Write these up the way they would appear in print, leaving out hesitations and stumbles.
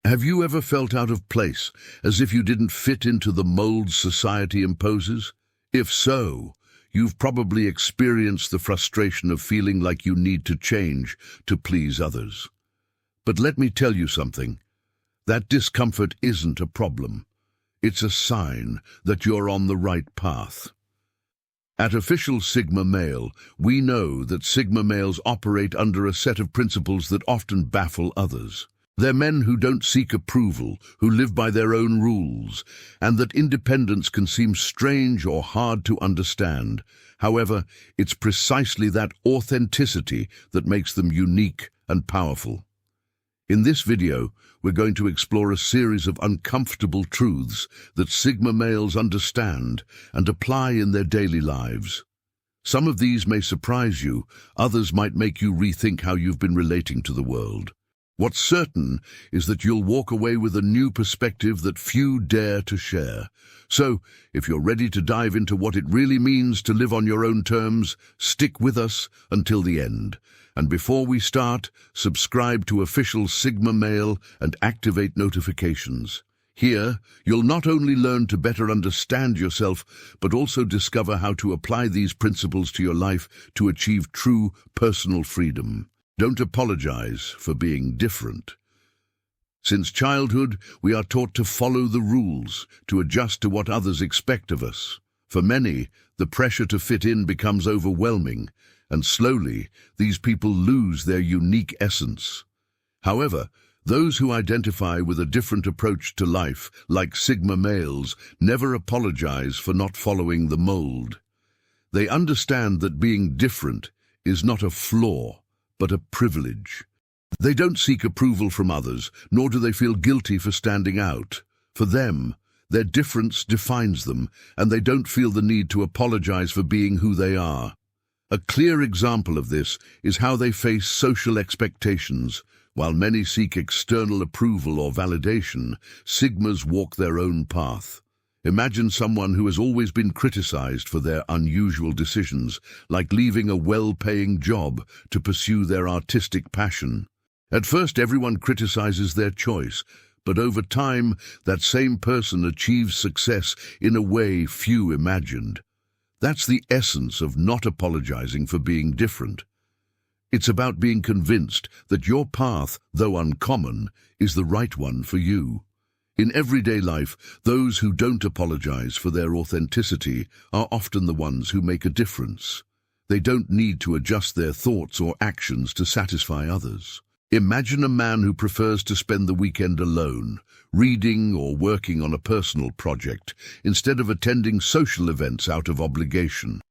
Have you ever felt out of place, as if you didn't fit into the mold society imposes? If so, you've probably experienced the frustration of feeling like you need to change to please others. But let me tell you something. That discomfort isn't a problem. It's a sign that you're on the right path. At Official Sigma Male, we know that Sigma males operate under a set of principles that often baffle others. They're men who don't seek approval, who live by their own rules, and that independence can seem strange or hard to understand. However, it's precisely that authenticity that makes them unique and powerful. In this video, we're going to explore a series of uncomfortable truths that Sigma males understand and apply in their daily lives. Some of these may surprise you, others might make you rethink how you've been relating to the world. What's certain is that you'll walk away with a new perspective that few dare to share. So, if you're ready to dive into what it really means to live on your own terms, stick with us until the end. And before we start, subscribe to Official Sigma Male and activate notifications. Here, you'll not only learn to better understand yourself, but also discover how to apply these principles to your life to achieve true personal freedom. Don't apologize for being different. Since childhood, we are taught to follow the rules, to adjust to what others expect of us. For many, the pressure to fit in becomes overwhelming, and slowly, these people lose their unique essence. However, those who identify with a different approach to life, like Sigma males, never apologize for not following the mold. They understand that being different is not a flaw, but a privilege. They don't seek approval from others, nor do they feel guilty for standing out. For them, their difference defines them, and they don't feel the need to apologize for being who they are. A clear example of this is how they face social expectations. While many seek external approval or validation, Sigmas walk their own path. Imagine someone who has always been criticized for their unusual decisions, like leaving a well-paying job to pursue their artistic passion. At first, everyone criticizes their choice, but over time, that same person achieves success in a way few imagined. That's the essence of not apologizing for being different. It's about being convinced that your path, though uncommon, is the right one for you. In everyday life, those who don't apologize for their authenticity are often the ones who make a difference. They don't need to adjust their thoughts or actions to satisfy others. Imagine a man who prefers to spend the weekend alone, reading or working on a personal project, instead of attending social events out of obligation.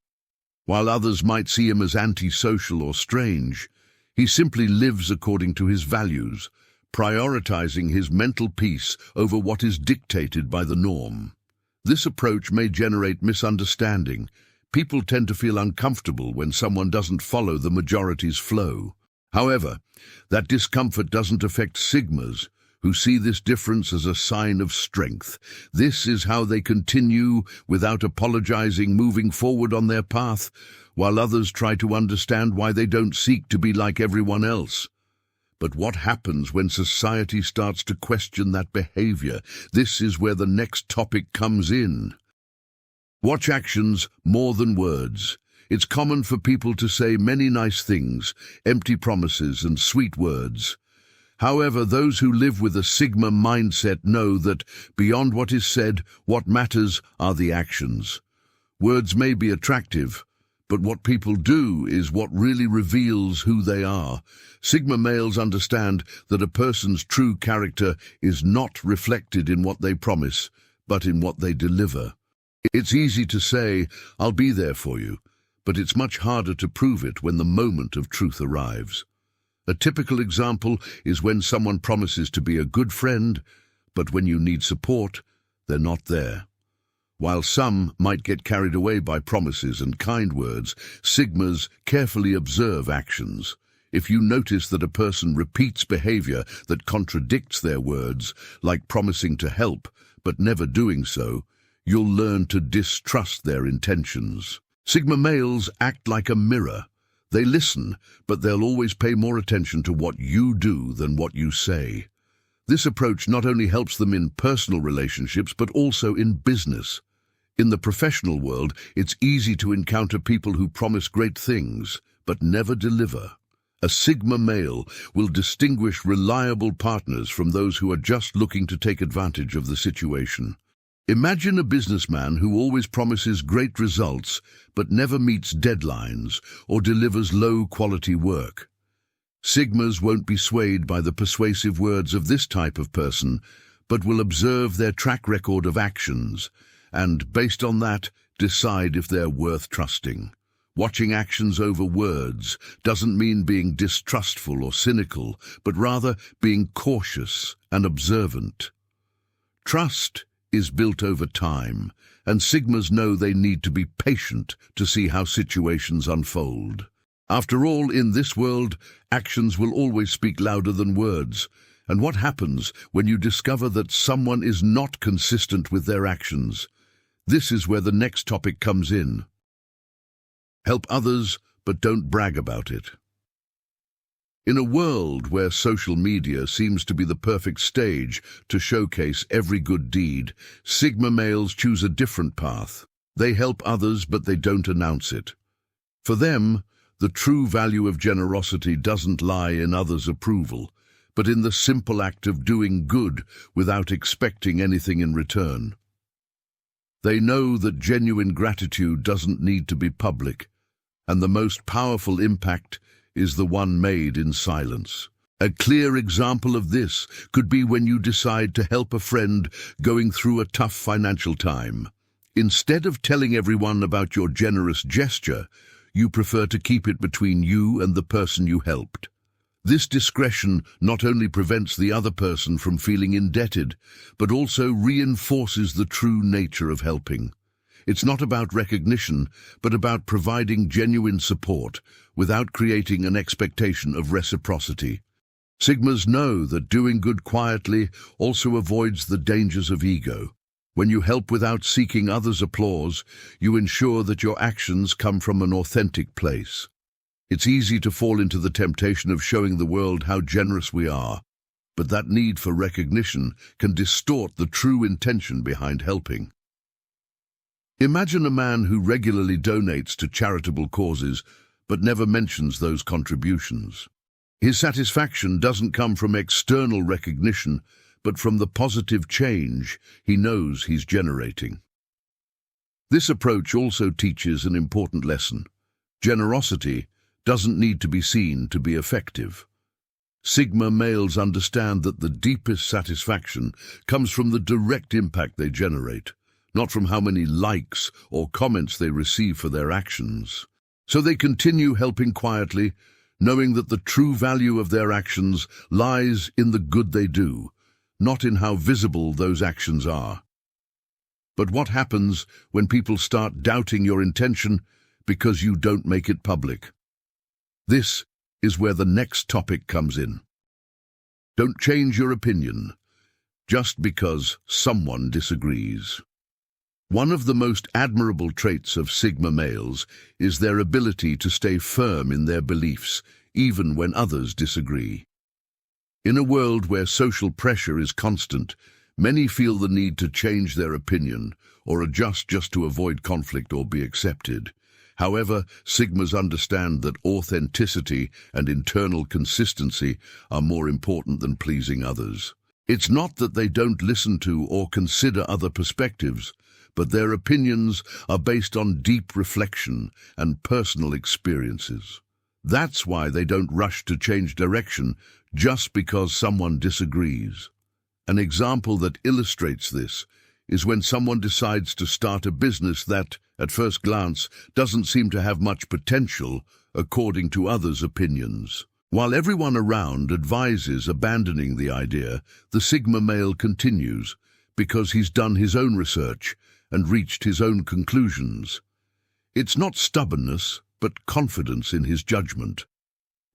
While others might see him as antisocial or strange, he simply lives according to his values, prioritizing his mental peace over what is dictated by the norm. This approach may generate misunderstanding. People tend to feel uncomfortable when someone doesn't follow the majority's flow. However, that discomfort doesn't affect Sigmas, who see this difference as a sign of strength. This is how they continue, without apologizing, moving forward on their path, while others try to understand why they don't seek to be like everyone else. But what happens when society starts to question that behavior? This is where the next topic comes in. Watch actions more than words. It's common for people to say many nice things, empty promises and sweet words. However, those who live with a Sigma mindset know that, beyond what is said, what matters are the actions. Words may be attractive, but what people do is what really reveals who they are. Sigma males understand that a person's true character is not reflected in what they promise, but in what they deliver. It's easy to say, "I'll be there for you," but it's much harder to prove it when the moment of truth arrives. A typical example is when someone promises to be a good friend, but when you need support, they're not there. While some might get carried away by promises and kind words, Sigmas carefully observe actions. If you notice that a person repeats behavior that contradicts their words, like promising to help but never doing so, you'll learn to distrust their intentions. Sigma males act like a mirror. They listen, but they'll always pay more attention to what you do than what you say. This approach not only helps them in personal relationships, but also in business. In the professional world, it's easy to encounter people who promise great things, but never deliver. A Sigma male will distinguish reliable partners from those who are just looking to take advantage of the situation. Imagine a businessman who always promises great results, but never meets deadlines or delivers low-quality work. Sigmas won't be swayed by the persuasive words of this type of person, but will observe their track record of actions and, based on that, decide if they're worth trusting. Watching actions over words doesn't mean being distrustful or cynical, but rather being cautious and observant. Trust is built over time, and Sigmas know they need to be patient to see how situations unfold. After all, in this world, actions will always speak louder than words. And what happens when you discover that someone is not consistent with their actions? This is where the next topic comes in. Help others, but don't brag about it. In a world where social media seems to be the perfect stage to showcase every good deed, Sigma males choose a different path. They help others, but they don't announce it. For them, the true value of generosity doesn't lie in others' approval, but in the simple act of doing good without expecting anything in return. They know that genuine gratitude doesn't need to be public, and the most powerful impact is the one made in silence. A clear example of this could be when you decide to help a friend going through a tough financial time. Instead of telling everyone about your generous gesture, you prefer to keep it between you and the person you helped. This discretion not only prevents the other person from feeling indebted, but also reinforces the true nature of helping. It's not about recognition, but about providing genuine support without creating an expectation of reciprocity. Sigmas know that doing good quietly also avoids the dangers of ego. When you help without seeking others' applause, you ensure that your actions come from an authentic place. It's easy to fall into the temptation of showing the world how generous we are, but that need for recognition can distort the true intention behind helping. Imagine a man who regularly donates to charitable causes, but never mentions those contributions. His satisfaction doesn't come from external recognition, but from the positive change he knows he's generating. This approach also teaches an important lesson. Generosity doesn't need to be seen to be effective. Sigma males understand that the deepest satisfaction comes from the direct impact they generate, not from how many likes or comments they receive for their actions. So they continue helping quietly, knowing that the true value of their actions lies in the good they do, not in how visible those actions are. But what happens when people start doubting your intention because you don't make it public? This is where the next topic comes in. Don't change your opinion just because someone disagrees. One of the most admirable traits of Sigma males is their ability to stay firm in their beliefs, even when others disagree. In a world where social pressure is constant, many feel the need to change their opinion or adjust just to avoid conflict or be accepted. However, Sigmas understand that authenticity and internal consistency are more important than pleasing others. It's not that they don't listen to or consider other perspectives, but their opinions are based on deep reflection and personal experiences. That's why they don't rush to change direction just because someone disagrees. An example that illustrates this is when someone decides to start a business that, at first glance, doesn't seem to have much potential according to others' opinions. While everyone around advises abandoning the idea, the Sigma male continues because he's done his own research and reached his own conclusions. It's not stubbornness, but confidence in his judgment.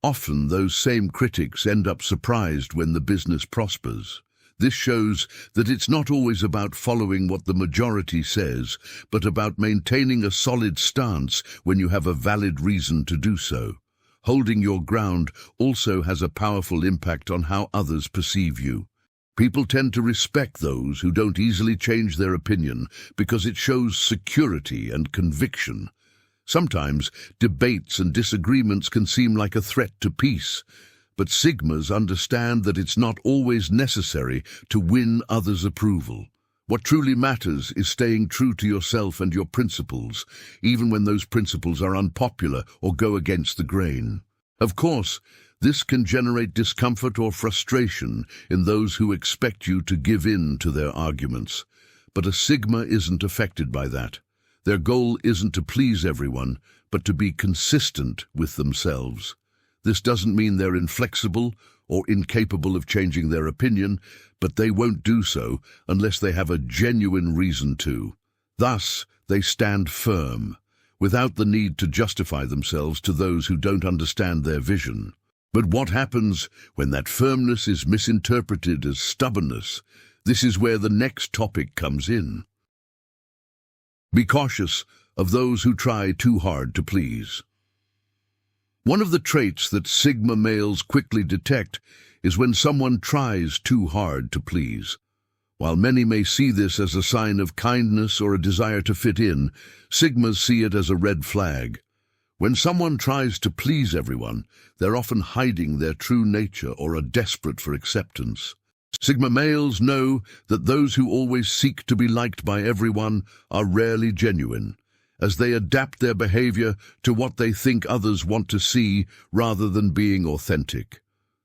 Often those same critics end up surprised when the business prospers. This shows that it's not always about following what the majority says, but about maintaining a solid stance when you have a valid reason to do so. Holding your ground also has a powerful impact on how others perceive you. People tend to respect those who don't easily change their opinion because it shows security and conviction. Sometimes debates and disagreements can seem like a threat to peace, but Sigmas understand that it's not always necessary to win others' approval. What truly matters is staying true to yourself and your principles, even when those principles are unpopular or go against the grain. Of course, this can generate discomfort or frustration in those who expect you to give in to their arguments. But a Sigma isn't affected by that. Their goal isn't to please everyone, but to be consistent with themselves. This doesn't mean they're inflexible or incapable of changing their opinion, but they won't do so unless they have a genuine reason to. Thus, they stand firm, without the need to justify themselves to those who don't understand their vision. But what happens when that firmness is misinterpreted as stubbornness? This is where the next topic comes in. Be cautious of those who try too hard to please. One of the traits that Sigma males quickly detect is when someone tries too hard to please. While many may see this as a sign of kindness or a desire to fit in, Sigmas see it as a red flag. When someone tries to please everyone, they're often hiding their true nature or are desperate for acceptance. Sigma males know that those who always seek to be liked by everyone are rarely genuine, as they adapt their behavior to what they think others want to see rather than being authentic.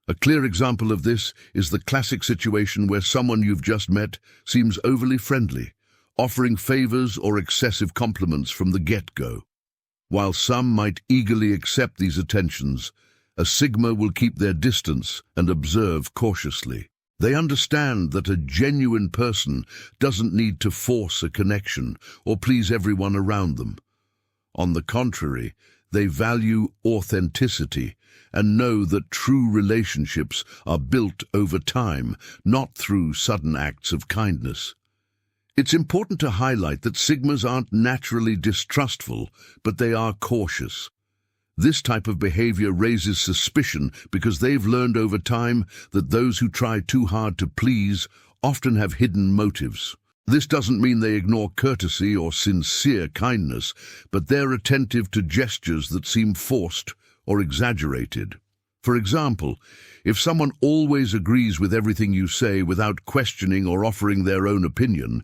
A clear example of this is the classic situation where someone you've just met seems overly friendly, offering favors or excessive compliments from the get-go. While some might eagerly accept these attentions, a Sigma will keep their distance and observe cautiously. They understand that a genuine person doesn't need to force a connection or please everyone around them. On the contrary, they value authenticity and know that true relationships are built over time, not through sudden acts of kindness. It's important to highlight that Sigmas aren't naturally distrustful, but they are cautious. This type of behavior raises suspicion because they've learned over time that those who try too hard to please often have hidden motives. This doesn't mean they ignore courtesy or sincere kindness, but they're attentive to gestures that seem forced or exaggerated. For example, if someone always agrees with everything you say without questioning or offering their own opinion,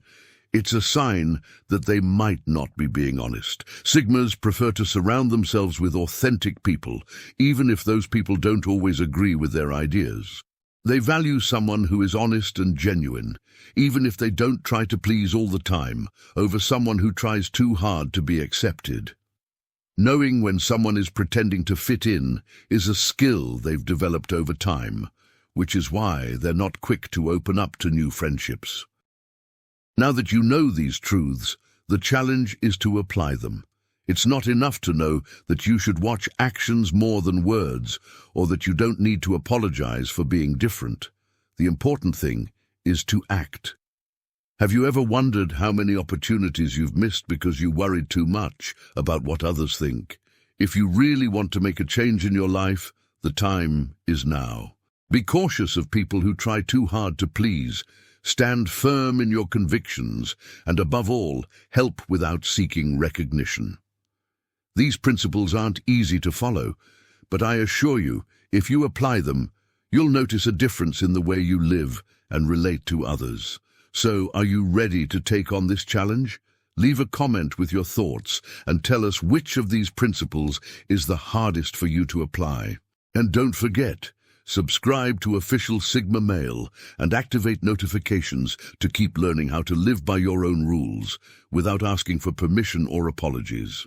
it's a sign that they might not be being honest. Sigmas prefer to surround themselves with authentic people, even if those people don't always agree with their ideas. They value someone who is honest and genuine, even if they don't try to please all the time, over someone who tries too hard to be accepted. Knowing when someone is pretending to fit in is a skill they've developed over time, which is why they're not quick to open up to new friendships. Now that you know these truths, the challenge is to apply them. It's not enough to know that you should watch actions more than words, or that you don't need to apologize for being different. The important thing is to act. Have you ever wondered how many opportunities you've missed because you worried too much about what others think? If you really want to make a change in your life, the time is now. Be cautious of people who try too hard to please. Stand firm in your convictions, and above all, help without seeking recognition. These principles aren't easy to follow, but I assure you, if you apply them, you'll notice a difference in the way you live and relate to others. So, are you ready to take on this challenge? Leave a comment with your thoughts and tell us which of these principles is the hardest for you to apply. And don't forget, subscribe to Official Sigma Male and activate notifications to keep learning how to live by your own rules without asking for permission or apologies.